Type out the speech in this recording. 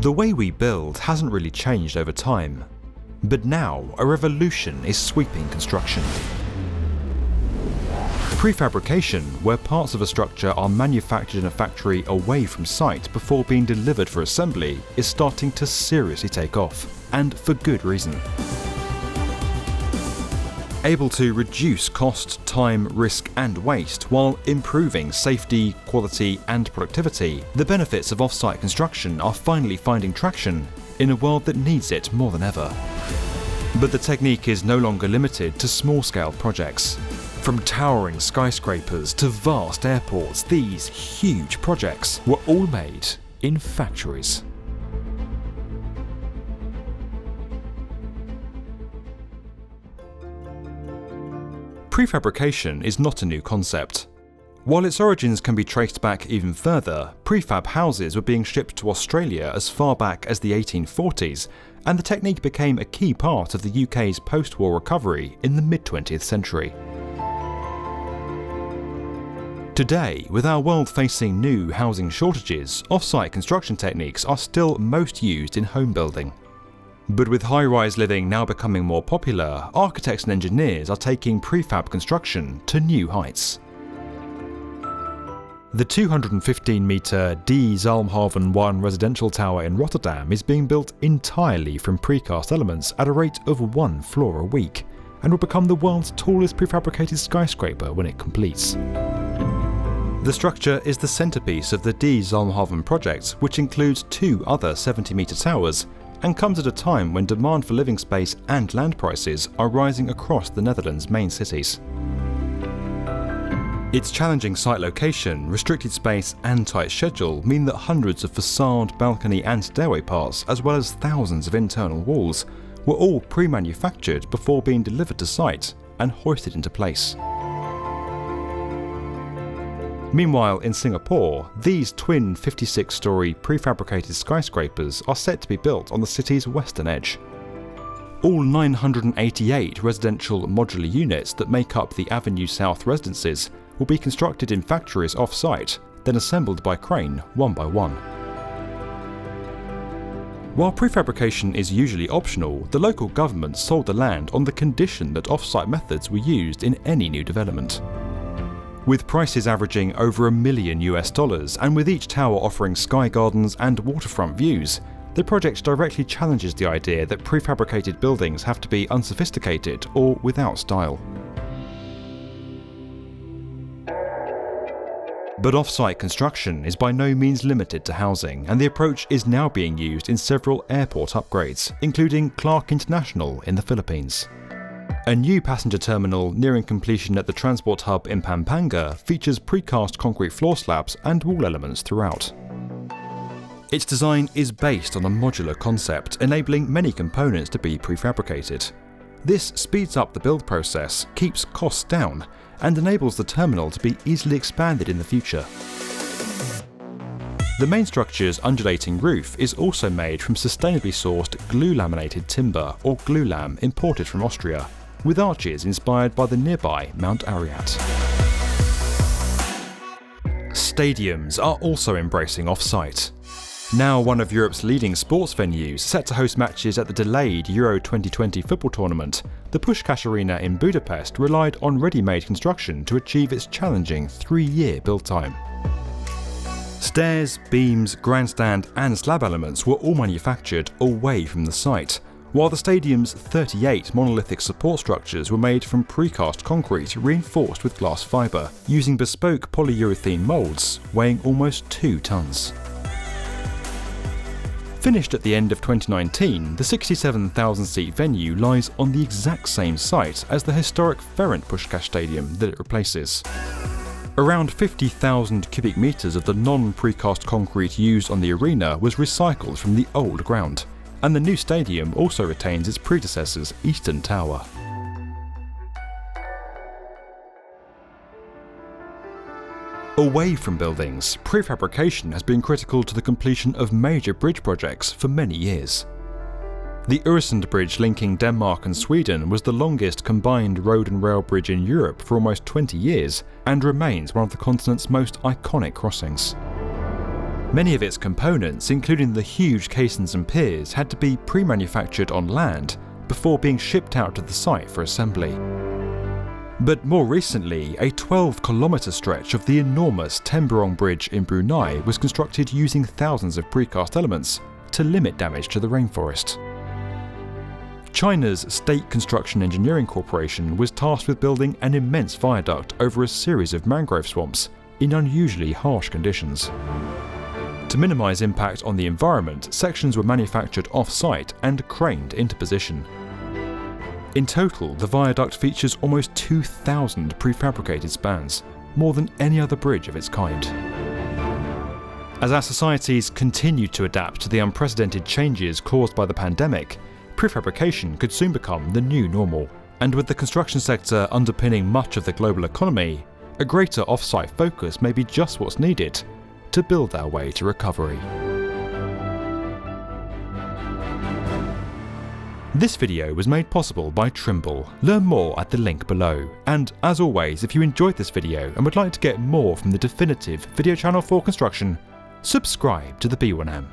The way we build hasn't really changed over time, but now a revolution is sweeping construction. Prefabrication, where parts of a structure are manufactured in a factory away from site before being delivered for assembly, is starting to seriously take off, and for good reason. Able to reduce cost, time, risk and waste while improving safety, quality and productivity, the benefits of off-site construction are finally finding traction in a world that needs it more than ever. But the technique is no longer limited to small-scale projects. From towering skyscrapers to vast airports, these huge projects were all made in factories. Prefabrication is not a new concept. While its origins can be traced back even further, prefab houses were being shipped to Australia as far back as the 1840s, and the technique became a key part of the UK's post-war recovery in the mid-20th century. Today, with our world facing new housing shortages, off-site construction techniques are still most used in home building. But with high-rise living now becoming more popular, architects and engineers are taking prefab construction to new heights. The 215-metre Zalmhaven 1 residential tower in Rotterdam is being built entirely from precast elements at a rate of 1 floor a week, and will become the world's tallest prefabricated skyscraper when it completes. The structure is the centrepiece of the Zalmhaven project, which includes 2 other 70-metre towers, and comes at a time when demand for living space and land prices are rising across the Netherlands' main cities. Its challenging site location, restricted space and tight schedule mean that hundreds of facade, balcony and stairway parts, as well as thousands of internal walls, were all pre-manufactured before being delivered to site and hoisted into place. Meanwhile, in Singapore, these twin 56-storey prefabricated skyscrapers are set to be built on the city's western edge. All 988 residential modular units that make up the Avenue South residences will be constructed in factories off-site, then assembled by crane one by one. While prefabrication is usually optional, the local government sold the land on the condition that off-site methods were used in any new development. With prices averaging over $1 million and with each tower offering sky gardens and waterfront views, the project directly challenges the idea that prefabricated buildings have to be unsophisticated or without style. But off-site construction is by no means limited to housing, and the approach is now being used in several airport upgrades, including Clark International in the Philippines. A new passenger terminal nearing completion at the transport hub in Pampanga features precast concrete floor slabs and wall elements throughout. Its design is based on a modular concept, enabling many components to be prefabricated. This speeds up the build process, keeps costs down, and enables the terminal to be easily expanded in the future. The main structure's undulating roof is also made from sustainably sourced glue-laminated timber, or glulam, imported from Austria, with arches inspired by the nearby Mount Arayat. Stadiums are also embracing off-site. Now one of Europe's leading sports venues, set to host matches at the delayed Euro 2020 football tournament, the Puskás Arena in Budapest relied on ready-made construction to achieve its challenging 3-year build time. Stairs, beams, grandstand and slab elements were all manufactured away from the site, while the stadium's 38 monolithic support structures were made from precast concrete reinforced with glass fibre, using bespoke polyurethane moulds weighing almost 2 tonnes. Finished at the end of 2019, the 67,000-seat venue lies on the exact same site as the historic Ferenc Puskás Stadium that it replaces. Around 50,000 cubic metres of the non-precast concrete used on the arena was recycled from the old ground, and the new stadium also retains its predecessor's eastern tower. Away from buildings, prefabrication has been critical to the completion of major bridge projects for many years. The Øresund Bridge linking Denmark and Sweden was the longest combined road and rail bridge in Europe for almost 20 years and remains one of the continent's most iconic crossings. Many of its components, including the huge caissons and piers, had to be pre-manufactured on land before being shipped out to the site for assembly. But more recently, a 12-kilometre stretch of the enormous Temburong Bridge in Brunei was constructed using thousands of precast elements to limit damage to the rainforest. China's State Construction Engineering Corporation was tasked with building an immense viaduct over a series of mangrove swamps in unusually harsh conditions. To minimise impact on the environment, sections were manufactured off-site and craned into position. In total, the viaduct features almost 2,000 prefabricated spans, more than any other bridge of its kind. As our societies continue to adapt to the unprecedented changes caused by the pandemic, prefabrication could soon become the new normal, and with the construction sector underpinning much of the global economy, a greater off-site focus may be just what's needed to build our way to recovery. This video was made possible by Trimble. Learn more at the link below. And as always, if you enjoyed this video and would like to get more from the definitive video channel for construction, subscribe to the B1M.